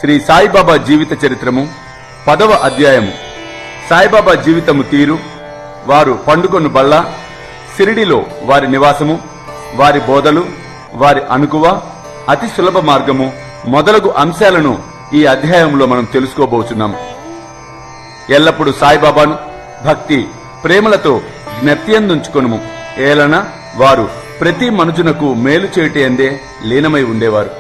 శ్రీ సాయిబాబా జీవిత చరిత్రము 10వ అధ్యాయము. సాయిబాబా జీవితము తీరు, వారు పండుకొను బళ్ళ, సిరిడిలో వారి నివాసము, వారి బోధలు, వారి అనుకువ, అతి సులభ మార్గము మొదలగు అంశాలను ఈ అధ్యాయంలో మనం తెలుసుకోబోచున్నాము. ఎల్లప్పుడూ సాయిబాబాను భక్తి ప్రేమలతో జ్ఞప్తియందుంచుకొనుము. ఏలన వారు ప్రతి మనుజునకు మేలు చేయుటయందే లీనమై ఉండేవారు.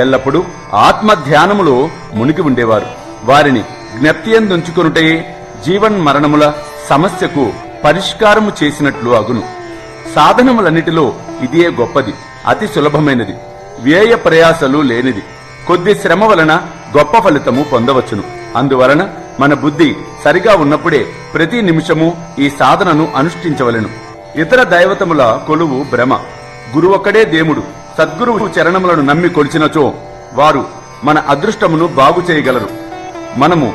ఎల్లప్పుడూ ఆత్మ ధ్యానములో మునిగి ఉండేవారు. వారిని జ్ఞప్తియందుంచుకొనుటయే జీవన్ మరణముల సమస్యకు పరిష్కారము చేసినట్లు అగును. సాధనములన్నిటిలో ఇదియే గొప్పది, అతి సులభమైనది, వ్యయ ప్రయాసలు లేనిది. కొద్ది శ్రమ వలన గొప్ప ఫలితము పొందవచ్చును. అందువలన మన బుద్ధి సరిగా ఉన్నప్పుడే ప్రతి నిమిషము ఈ సాధనను అనుష్ఠించవలెను. ఇతర దైవతముల కొలువు భ్రమ. గురువొక్కడే దేవుడు. సద్గురువు చరణములను నమ్మి కొలిచినచో వారు మన అదృష్టమును బాగు చేయగలరు. మనము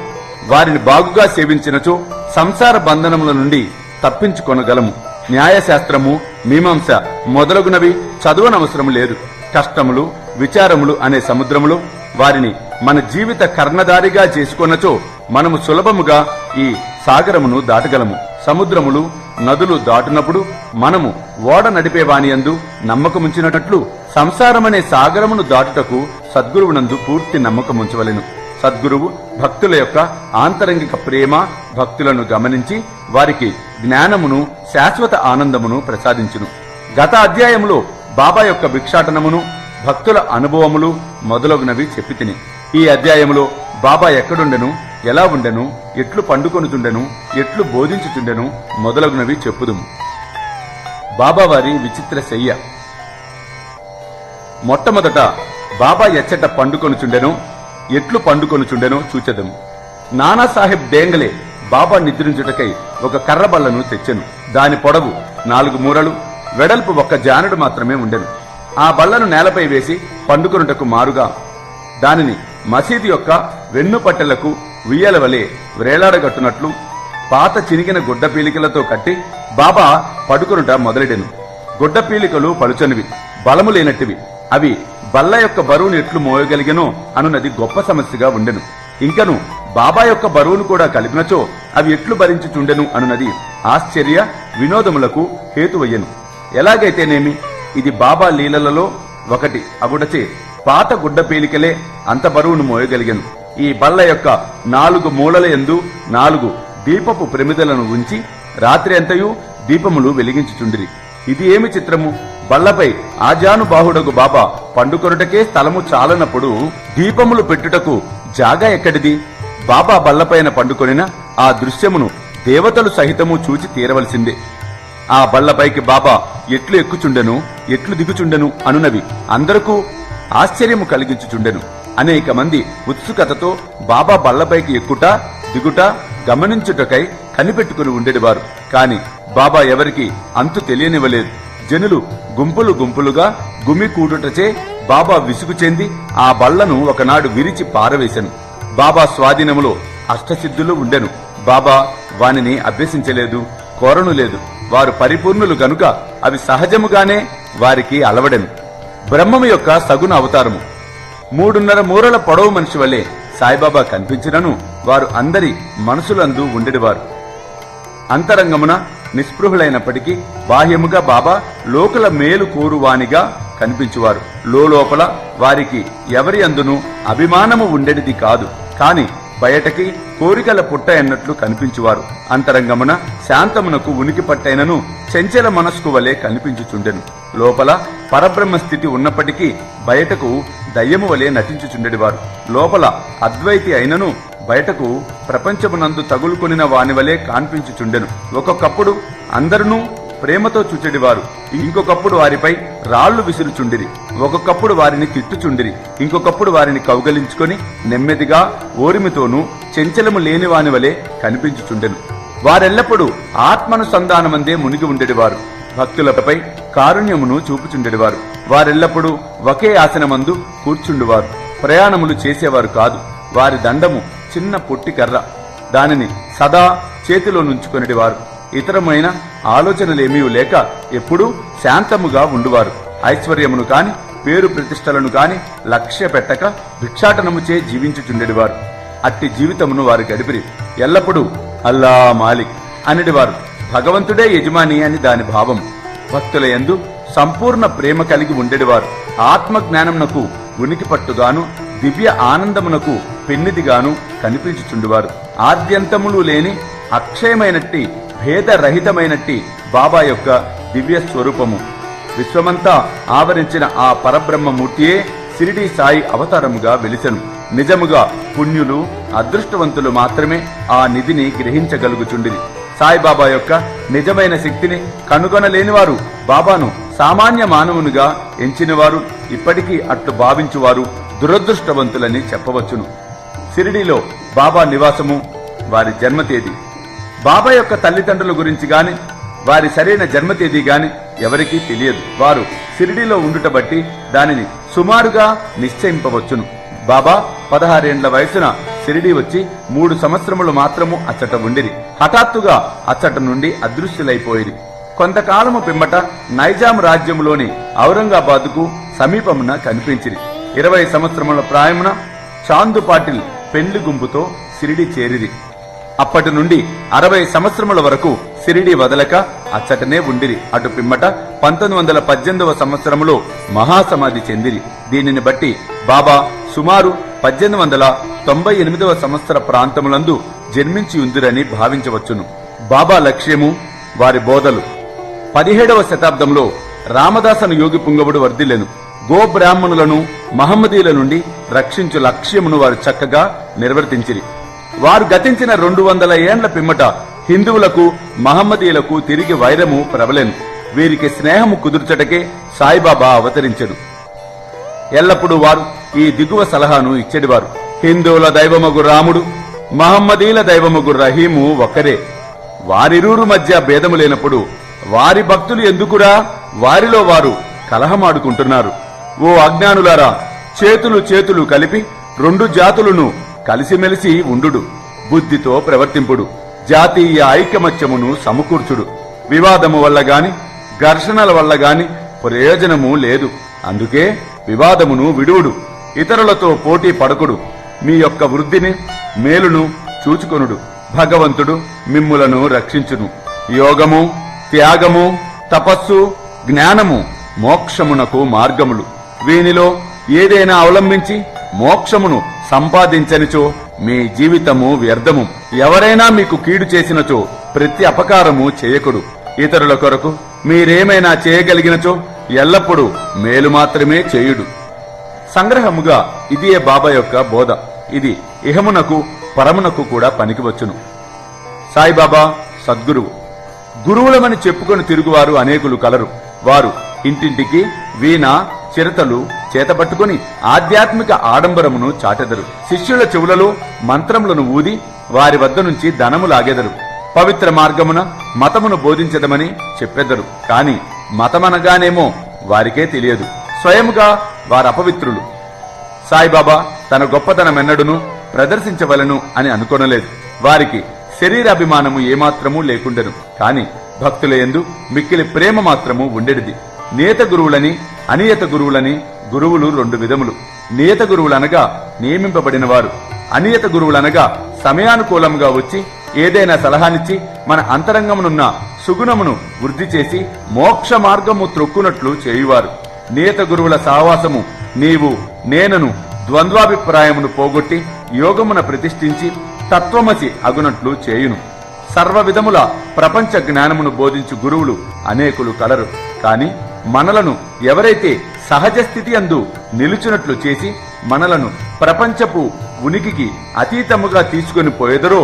వారిని బాగుగా సేవించినచో సంసార బంధనముల నుండి తప్పించుకొనగలము. న్యాయశాస్త్రము, మీమాంస మొదలగునవి చదువనవసరం లేదు. కష్టములు, విచారములు అనే సముద్రములు వారిని మన జీవిత కర్ణదారిగా చేసుకొనచో మనము సులభముగా ఈ సాగరమును దాటగలము. సముద్రములు, నదులు దాటునప్పుడు మనము ఓడ నడిపేవానియందు నమ్మకముంచినట్లు సంసారమనే సాగరమును దాటుటకు సద్గురువునందు పూర్తి నమ్మకముంచవలెను. సద్గురువు భక్తుల యొక్క ఆంతరంగిక ప్రేమ భక్తులను గమనించి వారికి జ్ఞానమును, శాశ్వత ఆనందమును ప్రసాదించును. గత అధ్యాయములో బాబా యొక్క భిక్షాటనమును, భక్తుల అనుభవములు మొదలగునవి చెప్పితిని. ఈ అధ్యాయములో బాబా ఎక్కడుండెను, ఎలా ఉండెను, ఎట్లు పండుకొనుచుండెను, ఎట్లు బోధించుచుండెను మొదలగునవి చెప్పుదుము. బాబావారి విచిత్ర శయ్య. మొట్టమొదట బాబా ఎచ్చట పండుకొనుచుండెను, ఎట్లు పండుకొనుచుండెనో చూచెదము. నానాసాహెబ్ డేంగలే బాబా నిద్రించుటకై ఒక కర్రబల్లను తెచ్చెను. దాని పొడవు 4 మూరలు, వెడల్పు 1 జానెడు మాత్రమే ఉండెను. ఆ బల్లను నేలపై వేసి పండుకొనుటకు మారుగా దానిని మసీదు యొక్క వెన్నుపట్టెలకు ఉయ్యాల వలె వ్రేలాడగట్టునట్లు పాత చినిగిన గుడ్డ పీలికలతో కట్టి బాబా పడుకొనుట మొదలెడెను. గుడ్డ పీలికలు పలుచనివి, బలము లేనట్టివి. అవి బల్ల యొక్క బరువును ఎట్లు మోయగలిగెనో అనున్నది గొప్ప సమస్యగా ఉండెను. ఇంకను బాబా యొక్క బరువును కూడా కలిపినచో అవి ఎట్లు భరించుచుండెను అనున్నది ఆశ్చర్య వినోదములకు హేతువయ్యెను. ఎలాగైతేనేమి ఇది బాబా లీలలలో ఒకటి అగుటచే పాత గుడ్డ పీలికలే అంత బరువును మోయగలిగెను. ఈ బల్ల యొక్క 4 మూలల యందు 4 దీపపు ప్రమిదలను ఉంచి రాత్రి అంతయు దీపములు వెలిగించుచుండిరి. ఇది ఏమి చిత్రము! బల్లపై ఆజానుబాహుడగు బాబా పండుకొనుటకే స్థలము చాలనప్పుడు దీపములు పెట్టుటకు జాగా ఎక్కడిది? బాబా బల్లపైన పండుకొనిన ఆ దృశ్యమును దేవతలు సహితము చూచి తీరవలసిందే. ఆ బల్లపైకి బాబా ఎట్లు ఎక్కుచుండెను, ఎట్లు దిగుచుండెను అనునవి అందరకు ఆశ్చర్యము కలిగించుచుండెను. అనేక మంది ఉత్సుకతతో బాబా బల్లపైకి ఎక్కుట, దిగుట గమనించుటకై కనిపెట్టుకుని ఉండేవారు. కాని బాబా ఎవరికి అంతు తెలియనివ్వలేదు. జనులు గుంపులు గుంపులుగా గుమికూడుటచే బాబా విసుగు చెంది ఆ బళ్లను ఒకనాడు విరిచి పారవేశను. బాబా స్వాధీనములో అష్టసిద్ధులు ఉండెను. బాబా వానిని అభ్యసించలేదు, కోరను లేదు. వారు పరిపూర్ణులు గనుక అవి సహజముగానే వారికి అలవడెను. బ్రహ్మము యొక్క సగుణ అవతారము. 3.5 మూరల పొడవు మనిషి వలె సాయిబాబా కనిపించినను వారు అందరి మనసులందు ఉండేవారు. అంతరంగమున నిస్పృహులైనప్పటికీ బాహ్యముగా బాబా లోకల మేలు కోరువానిగా కనిపించువారు. లోపల వారికి ఎవరి అందును అభిమానము ఉండేది కాదు. కాని బయటకి కోరికల పుట్ట ఎన్నట్లు కనిపించువారు. అంతరంగమున శాంతమునకు ఉనికి పట్టైనను చెంచల మనస్కు వలె కనిపించుచుండెను. లోపల పరబ్రహ్మ స్థితి ఉన్నప్పటికీ బయటకు దయ్యము వలె నటించుచుండెడివారు. లోపల అద్వైతి అయినను బయటకు ప్రపంచమునందు తగులుకొనిన వాని వలె కాన్పించుచుండెను. ఒక్కొక్కప్పుడు అందరునూ ప్రేమతో చూచెడివారు, ఇంకొకప్పుడు వారిపై రాళ్లు విసురుచుండిరి. ఒక్కొక్కప్పుడు వారిని తిట్టుచుండిరి, ఇంకొకప్పుడు వారిని కౌగలించుకొని నెమ్మదిగా ఓరిమితోనూ చెంచలము లేని వాని వలె కనిపించుచుండెను. వారెల్లప్పుడూ ఆత్మనుసంధానమందే మునిగి ఉండేవారు. భక్తులపై కారుణ్యమును చూపుచుండెడివారు. వారెల్లప్పుడూ ఒకే ఆసనమందు కూర్చుండువారు. ప్రయాణములు చేసేవారు కాదు. వారి దండము చిన్న పొట్టి కర్ర, దానిని సదా చేతిలో నుంచుకొనివారు. ఇతరమైన ఆలోచనలేమీ లేక ఎప్పుడూ శాంతముగా ఉండువారు. ఐశ్వర్యమును కాని పేరు ప్రతిష్టలను గాని లక్ష్య పెట్టక భిక్షాటనముచే జీవించుచుండెడివారు. అట్టి జీవితమును వారు గడిపిరి. ఎల్లప్పుడూ అల్లా మాలిక్ అనిడివారు. భగవంతుడే యజమాని అని దాని భావం. భక్తుల యందు సంపూర్ణ ప్రేమ కలిగి ఉండేవారు. ఆత్మ జ్ఞానమునకు ఉనికి పట్టుగాను దివ్య ఆనందమునకు పెన్నిదిగాను కనిపించుచుండువారు. ఆద్యంతములు లేని అక్షయమైనట్టి భేదరహితమైనట్టి బాబా యొక్క దివ్య స్వరూపము. విశ్వమంతా ఆవరించిన ఆ పరబ్రహ్మమూర్తియే షిరిడీ సాయి అవతారముగా వెలిసెను. నిజముగా పుణ్యులు అదృష్టవంతులు మాత్రమే ఆ నిధిని గ్రహించగలుగుచుండిరి. సాయిబాబా యొక్క నిజమైన శక్తిని కనుగొనలేనివారు బాబాను సామాన్య మానవునిగా ఎంచినవారు ఇప్పటికీ అట్లు భావించువారు దురదృష్టవంతులని చెప్పవచ్చును. షిరిడీలో బాబా నివాసము, వారి జన్మతేదీ, బాబా యొక్క తల్లిదండ్రుల గురించి గాని వారి సరైన జన్మతేదీ గాని ఎవరికీ తెలియదు. వారు షిరిడీలో ఉండుట బట్టి దానిని సుమారుగా నిశ్చయింపవచ్చును. బాబా 16 ఏండ్ల వయసున షిరిడీ వచ్చి 3 సంవత్సరములు మాత్రము అచ్చట ఉండిరి. హఠాత్తుగా అచ్చట నుండి అదృశ్యులైపోయిరి. కొంతకాలము పిమ్మట నైజాం రాజ్యములోని ఔరంగాబాదుకు సమీపమున కనిపించిరి. 20 సంవత్సరముల ప్రాయమున చాందు పాటిల్ పెండ్లి గుంపుతో షిరిడీ చేరిరి. అప్పటి నుండి 60 సంవత్సరముల వరకు షిరిడీ వదలక అచ్చటనే ఉండిరి. అటు పిమ్మట 1918వ సంవత్సరములో మహాసమాధి చెందిరి. దీనిని బట్టి బాబా సుమారు 1898వ సంవత్సర ప్రాంతములందు జన్మించి ఉందిరని భావించవచ్చును. బాబా లక్ష్యము, వారి బోధలు. 17వ శతాబ్దంలో రామదాసను యోగి పుంగవుడు వర్ధిల్లెను. గోబ్రాహ్మణులను మహమ్మదీల నుండి రక్షించు లక్ష్యమును వారు చక్కగా నిర్వర్తించిరి. వారు గతించిన 200 ఏండ్ల పిమ్మట హిందువులకు మహమ్మదీలకు తిరిగి వైరము ప్రబలెను. వీరికి స్నేహము కుదుర్చటకే సాయిబాబా అవతరించెను. ఎల్లప్పుడూ వారు ఈ దిగువ సలహాను ఇచ్చేడివారు. హిందువుల దైవమగు రాముడు, మహమ్మదీల దైవమగు రహీము ఒక్కరే. వారిరువురు మధ్య భేదము లేనప్పుడు వారి భక్తులు ఎందుకురా వారిలో వారు కలహమాడుకుంటున్నారు? ఓ అజ్ఞానులారా, చేతులు కలిపి 2 జాతులను కలిసిమెలిసి ఉండుడు, బుద్ధితో ప్రవర్తింపుడు, జాతీయ ఐకమత్యమును సమకూర్చుడు. వివాదము వల్ల గాని ఘర్షణల వల్ల గాని ప్రయోజనము లేదు. అందుకే వివాదమును విడువుడు, ఇతరులతో పోటీ పడకుడు. మీ యొక్క వృద్ధిని మేలును చూచుకొనుడు. భగవంతుడు మిమ్ములను రక్షించును. యోగము, త్యాగము, తపస్సు, జ్ఞానము మోక్షమునకు మార్గములు. వీనిలో ఏదైనా అవలంబించి మోక్షమును సంపాదించనిచో మీ జీవితము వ్యర్థము. ఎవరైనా మీకు కీడు చేసినచో ప్రతి అపకారము చేయకుడు. ఇతరుల కొరకు మీరేమైనా చేయగలిగినచో ఎల్లప్పుడూ మేలు మాత్రమే చేయుడు. సంగ్రహముగా ఇదియే బాబా యొక్క బోధ. ఇది ఇహమునకు పరమునకు కూడా పనికివచ్చును. సాయిబాబా సద్గురువు. గురువులమని చెప్పుకొని తిరుగువారు అనేకులు కలరు. వారు ఇంటింటికి వీణ చిరతలు చేతపట్టుకుని ఆధ్యాత్మిక ఆడంబరమును చాటెదరు. శిష్యుల చెవులలో మంత్రములను ఊది వారి వద్ద నుంచి ధనము లాగెదరు. పవిత్ర మార్గమున మతమును బోధించదమని చెప్పెదరు. కాని మతమనగానేమో వారికే తెలియదు. స్వయముగా వారపవిత్రులు. సాయిబాబా తన గొప్పతనమెన్నడును ప్రదర్శించవలను అని అనుకొనలేదు. వారికి శరీరాభిమానము ఏమాత్రమూ లేకుండెను. కాని భక్తుల యందు మిక్కిలి ప్రేమ మాత్రము ఉండెడిది. నియత గురువులని అనియత గురువులని గురువులు 2 విధములు. నియత గురువులనగా నియమింపబడిన వారు. అనియత గురువులనగా సమయానుకూలంగా వచ్చి ఏదైనా సలహానిచ్చి మన అంతరంగమునున్న సుగుణమును వృద్ధి చేసి మోక్ష మార్గము త్రొక్కునట్లు చేయువారు. నియత గురువుల సహవాసము నీవు నేనను ద్వంద్వాభిప్రాయమును పోగొట్టి యోగమున ప్రతిష్ఠించి తత్వమసి అగునట్లు చేయును. సర్వ విధముల ప్రపంచ జ్ఞానమును బోధించు గురువులు అనేకులు కలరు. కాని మనలను ఎవరైతే సహజ స్థితి అందు నిలుచున్నట్లు చేసి మనలను ప్రపంచపు ఉనికికి అతీతముగా తీసుకుని పోయేదరో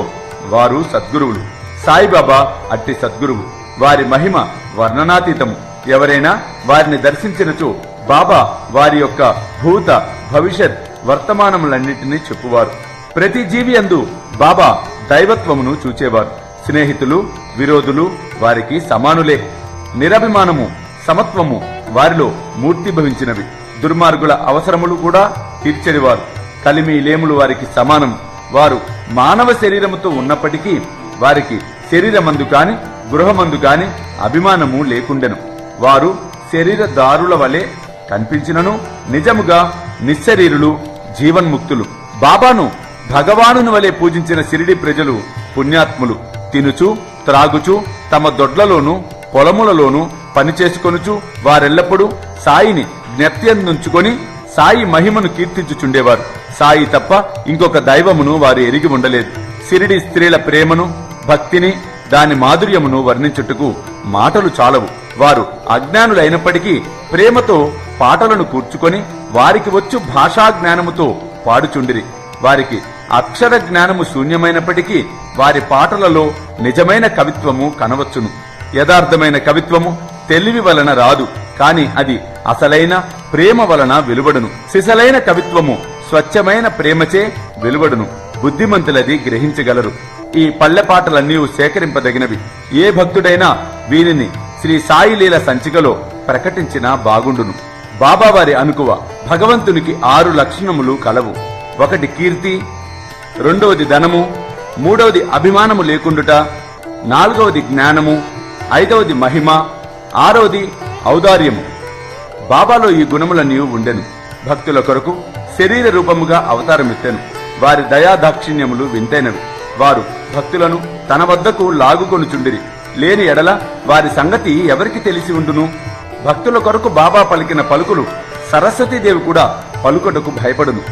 వారు సద్గురువులు. సాయిబాబా అట్టి సద్గురువు. వారి మహిమ వర్ణనాతీతము. ఎవరైనా వారిని దర్శించినచో బాబా వారి యొక్క భూత భవిష్యత్ వర్తమానములన్నిటినీ చెప్పువారు. ప్రతి జీవి అందు బాబా దైవత్వమును చూచేవారు. స్నేహితులు విరోధులు వారికి సమానులే. నిరభిమానము సమత్వము వారిలో మూర్తిభవించినవి. దుర్మార్గుల అవసరములు కూడా తీర్చెడివారు. కలిమి లేములు వారికి సమానం. వారు మానవ శరీరముతో ఉన్నప్పటికీ వారికి శరీరమందు కాని గృహమందు కాని అభిమానము లేకుండెను. వారు శరీరదారుల వలె కనిపించినను నిజముగా నిశ్శరీరులు, జీవన్ముక్తులు. బాబాను భగవానుని వలె పూజించిన షిరిడి ప్రజలు పుణ్యాత్ములు. తినుచు త్రాగుచు తమ దొడ్లలోనూ పొలములలోనూ పనిచేసుకొనుచు వారెల్లప్పుడూ సాయిని జ్ఞప్తియందుంచుకొని సాయి మహిమను కీర్తించుచుండేవారు. సాయి తప్ప ఇంకొక దైవమును వారు ఎరిగి ఉండలేదు. షిరిడి స్త్రీల ప్రేమను, భక్తిని, దాని మాధుర్యమును వర్ణించుటకు మాటలు చాలవు. వారు అజ్ఞానులైనప్పటికీ ప్రేమతో పాటలను కూర్చుకొని వారికి వచ్చు భాషా జ్ఞానముతో పాడుచుండిరి. వారికి అక్షర జ్ఞానము శూన్యమైనప్పటికీ వారి పాటలలో నిజమైన కవిత్వము కనవచ్చును. యథార్థమైన కవిత్వము తెలివి వలన రాదు, కాని అది అసలైన ప్రేమ వలన వెలువడును. సిసలైన కవిత్వము స్వచ్ఛమైన ప్రేమచే వెలువడును. బుద్ధిమంతులది గ్రహించగలరు. ఈ పల్లె పాటలన్నీ సేకరింపదగినవి. ఏ భక్తుడైనా వీరిని శ్రీ సాయి లీల సంచికలో ప్రకటించినా బాగుండును. బాబావారి అనుకువ భగవంతునికి 6 లక్షణములు కలవు. 1 కీర్తి, 2వది ధనము, 3వది అభిమానము లేకుండుట, 4వది జ్ఞానము, 5వది మహిమ, 6వది ఔదార్యము. బాబాలో ఈ గుణములన్నీ ఉండెను. భక్తుల కొరకు శరీర రూపముగా అవతారమెత్తెను. వారి దయాదాక్షిణ్యములు వింతైనవి. వారు భక్తులను తన వద్దకు లాగుకొనుచుండిరి. లేని ఎడల వారి సంగతి ఎవరికి తెలిసి ఉండును? భక్తుల కొరకు బాబా పలికిన పలుకులు సరస్వతీదేవి కూడా పలుకటకు భయపడును.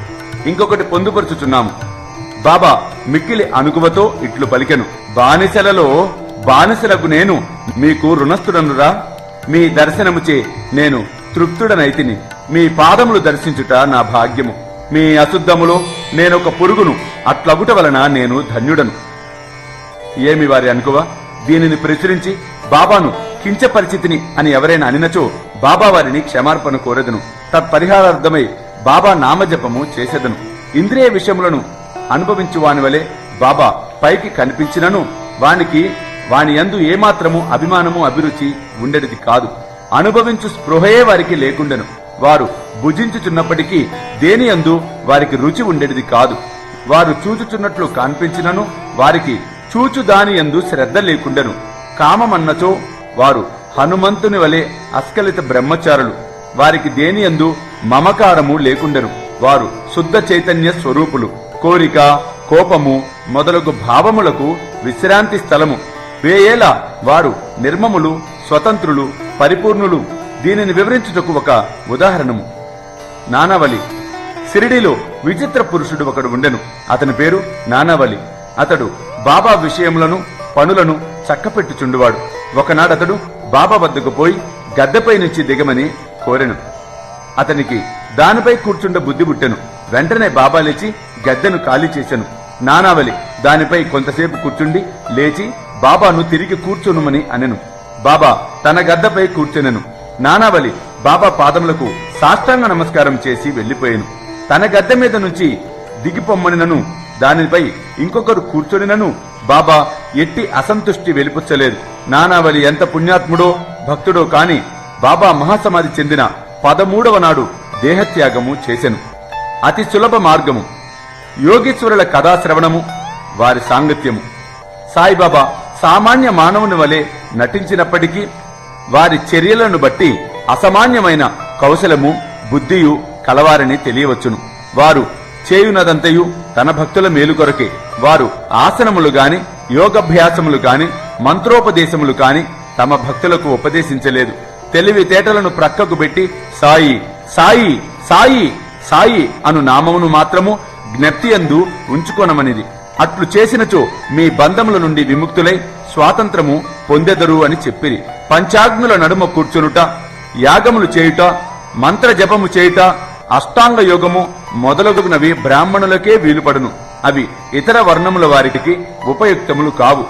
ఇంకొకటి పొందుపరుచుచున్నాము. బాబా మిక్కిలి అనుకువతో ఇట్లు పలికెను. బానిసలలో బానిసలకు నేను మీకు రుణస్థుడనురా. మీ దర్శనముచే నేను తృప్తుడనైతిని. మీ పాదములు దర్శించుట నా భాగ్యము. మీ అశుద్ధములో నేనొక పురుగును, అట్లగుట వలన నేను ధన్యుడను. ఏమి వారి అనుకువ? దీనిని ప్రచురించి బాబాను కించపరిచితిని అని ఎవరైనా అనినచో బాబా వారిని క్షమార్పణ కోరెదను. తత్పరిహారార్థమై బాబా నామజపము చేసేదను. ఇంద్రియ విషయములను అనుభవించు వాని వలె బాబా పైకి కనిపించినను వాని యందు ఏమాత్రము అభిమానము, అభిరుచి ఉండేది కాదు. అనుభవించు స్పృహయే వారికి లేకుండెను. వారు భుజించుచున్నప్పటికీ దేని యందు వారికి రుచి ఉండేది కాదు. వారు చూచుచున్నట్లు కనిపించినను వారికి చూచు దాని యందు శ్రద్ధ లేకుండెను. కామమన్నచో వారు హనుమంతుని వలె అస్కలిత బ్రహ్మచారులు. వారికి దేని యందు మమకారము లేకుండెను. వారు శుద్ధ చైతన్య స్వరూపులు. కోరిక, కోపము మొదలగు భావములకు విశ్రాంతి స్థలము. వేయేలా వారు నిర్మములు, స్వతంత్రులు, పరిపూర్ణులు. దీనిని వివరించుటకు ఒక ఉదాహరణము. నానావలి. షిరిడిలో విచిత్ర పురుషుడు ఒకడు ఉండెను. అతని పేరు నానావలి. అతడు బాబా విషయములను, పనులను చక్కపెట్టుచుండువాడు. ఒకనాడతడు బాబా వద్దకు పోయి గద్దెపై నుంచి దిగమని కోరెను. అతనికి దానిపై కూర్చుండ బుద్ధి పుట్టెను. వెంటనే బాబా లేచి గద్దెను ఖాళీ చేశాను. నానావలి దానిపై కొంతసేపు కూర్చుండి లేచి బాబాను తిరిగి కూర్చొనుమని అనెను. బాబా తన గద్దపై కూర్చొనెను. నానావలి బాబా పాదములకు సాష్టాంగ నమస్కారం చేసి వెళ్లిపోయాను. తన గద్దె మీద నుంచి దిగిపొమ్మనినను దానిపై ఇంకొకరు కూర్చొనినను బాబా ఎట్టి అసంతుష్టి వెలిపుచ్చలేదు. నానావలి ఎంత పుణ్యాత్ముడో భక్తుడో కాని బాబా మహాసమాధి చెందిన 13వ నాడు దేహత్యాగము చేసెను. అతి సులభ మార్గము యోగీశ్వరుల కథాశ్రవణము, వారి సాంగత్యము. సాయిబాబా సామాన్య మానవుని వలె నటించినప్పటికీ వారి చర్యలను బట్టి అసామాన్యమైన కౌశలము, బుద్ధియు కలవారని తెలియవచ్చును. వారు చేయునదంతయు తన భక్తుల మేలు కొరకే. వారు ఆసనములు గాని, యోగభ్యాసములు గాని, మంత్రోపదేశములు కాని తమ భక్తులకు ఉపదేశించలేదు. తెలివితేటలను ప్రక్కకు పెట్టి సాయి సాయి సాయి సాయి అను నామమును మాత్రము జ్ఞప్తియందు ఉంచుకొనమనిది. అట్లు చేసినచో మీ బంధముల నుండి విముక్తులై స్వాతంత్రము పొందెదరు అని చెప్పిరి. పంచాగ్నుల నడుమ కూర్చునుట, యాగములు చేయుట, మంత్ర జపము చేయుట, అష్టాంగ యోగము మొదలగునవి బ్రాహ్మణులకే వీలుపడును. అవి ఇతర వర్ణముల వారికి ఉపయుక్తములు కావు.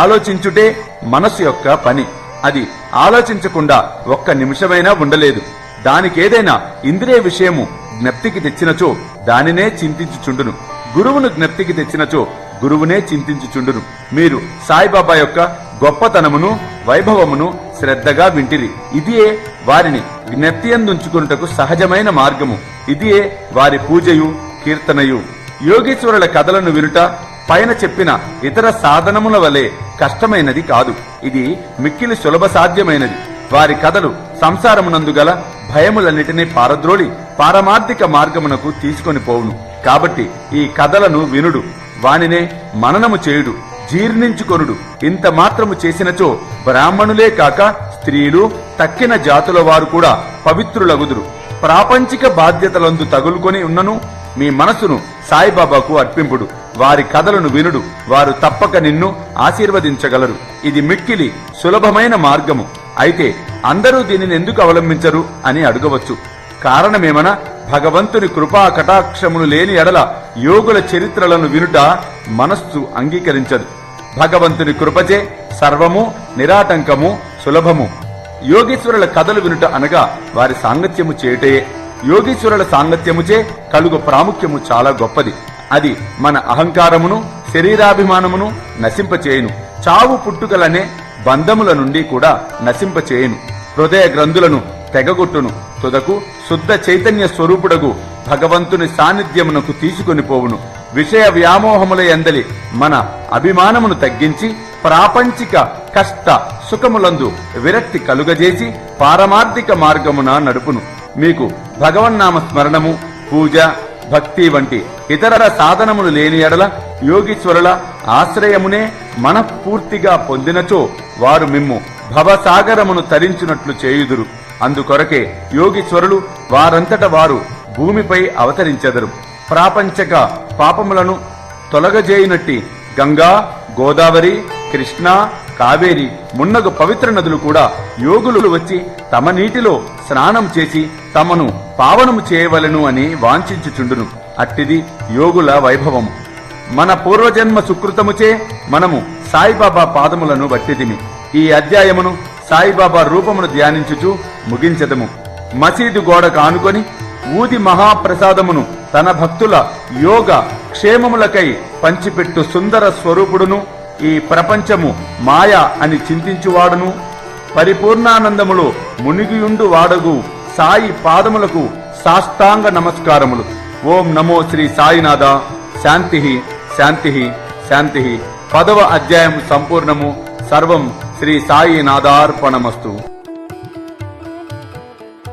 ఆలోచించుటే మనస్సు యొక్క పని. అది ఆలోచించకుండా ఒక్క నిమిషమైనా ఉండలేదు. దానికేదైనా ఇంద్రియ విషయము జ్ఞప్తికి తెచ్చినచో దానినే చింతించుచుండును. గురువును జ్ఞప్తికి తెచ్చినచో గురువునే చింతించుచుండును. మీరు సాయిబాబా యొక్క గొప్పతనమును, వైభవమును శ్రద్ధగా వింటిరి. ఇదియే వారిని జ్ఞప్తియందుంచుకున్నటకు సహజమైన మార్గము. ఇదియే వారి పూజయు, కీర్తనయు. యోగీశ్వరుల కథలను వినుట పైన చెప్పిన ఇతర సాధనముల వలె కష్టమైనది కాదు. ఇది మిక్కిలి సులభ సాధ్యమైనది. వారి కథలు సంసారమునందు గల భయములన్నిటినీ పారద్రోలి పారమార్థిక మార్గమునకు తీసుకొని పోవును. కాబట్టి ఈ కథలను వినుడు, వానినే మననము చేయుడు, జీర్ణించుకొనుడు. ఇంత మాత్రము చేసినచో బ్రాహ్మణులే కాక స్త్రీలు, తక్కిన జాతుల వారు కూడా పవిత్రులగుదురు. ప్రాపంచిక బాధ్యతలందు తగులుకొని ఉన్నను మీ మనసును సాయిబాబాకు అర్పింపుడు. వారి కథలను వినుడు, వారు తప్పక నిన్ను ఆశీర్వదించగలరు. ఇది మిక్కిలి సులభమైన మార్గము. అయితే అందరూ దీనిని ఎందుకు అవలంబించరు అని అడగవచ్చు. కారణమేమనా, భగవంతుని కృపా కటాక్షములు లేని ఎడల యోగుల చరిత్రలను వినుట మనస్సు అంగీకరించదు. భగవంతుని కృపచే సర్వము నిరాటంకము సులభము. యోగీశ్వరుల కథలు వినుట అనగా వారి సాంగత్యము చేయుటయే. యోగీశ్వరుల సాంగత్యముచే కలుగు ప్రాముఖ్యము చాలా గొప్పది. అది మన అహంకారమును శరీరాభిమానమును నశింపచేయును. చావు పుట్టుకలనే బంధముల నుండి కూడా నశింపచేయును. హృదయ గ్రంథులను తెగగొట్టును. తుదకు శుద్ధ చైతన్య స్వరూపుడగు భగవంతుని సాన్నిధ్యమునకు తీసుకొని పోవును. విషయ వ్యామోహముల యందలి మన అభిమానమును తగ్గించి ప్రాపంచిక కష్ట సుఖములందు విరక్తి కలుగజేసి పారమార్థిక మార్గమున నడుపును. మీకు భగవన్నామ స్మరణము, పూజ, భక్తి వంటి ఇతర సాధనములు లేని ఎడల యోగీశ్వరుల ఆశ్రయమునే మనఃపూర్తిగా పొందినచో వారు మిమ్ము భవసాగరమును తరించునట్లు చేయుదురు. అందుకొరకే యోగీశ్వరులు వారంతట వారు భూమిపై అవతరించెదరు. ప్రాపంచక పాపములను తొలగజేయునట్టి గంగా, గోదావరి, కృష్ణ, కావేరి మున్నగు పవిత్ర నదులు కూడా యోగులు వచ్చి తమ నీటిలో స్నానం చేసి తమను పావనము చేయవలెను అని వాంఛించుచుండును. అట్టిది యోగుల వైభవము. మన పూర్వజన్మ సుకృతముచే మనము సాయిబాబా పాదములను బట్టిదిమి. ఈ అధ్యాయమును సాయిబాబా రూపమును ధ్యానించుచు ముగించెదము. మసీదు గోడకు ఆనుకొని ఊది మహాప్రసాదమును తన భక్తుల యోగ క్షేమములకై పంచిపెట్టు సుందర స్వరూపుడును, ఈ ప్రపంచము మాయ అని చింతించువాడును, పరిపూర్ణానందములో మునిగియుండు వాడగు సాయి పాదములకు సాష్టాంగ నమస్కారములు. ఓం నమో శ్రీ సాయినాథ. శాంతి శాంతి శాంతి. 10వ అధ్యాయం సంపూర్ణము. సర్వం శ్రీ సాయినాథార్పణమస్తు.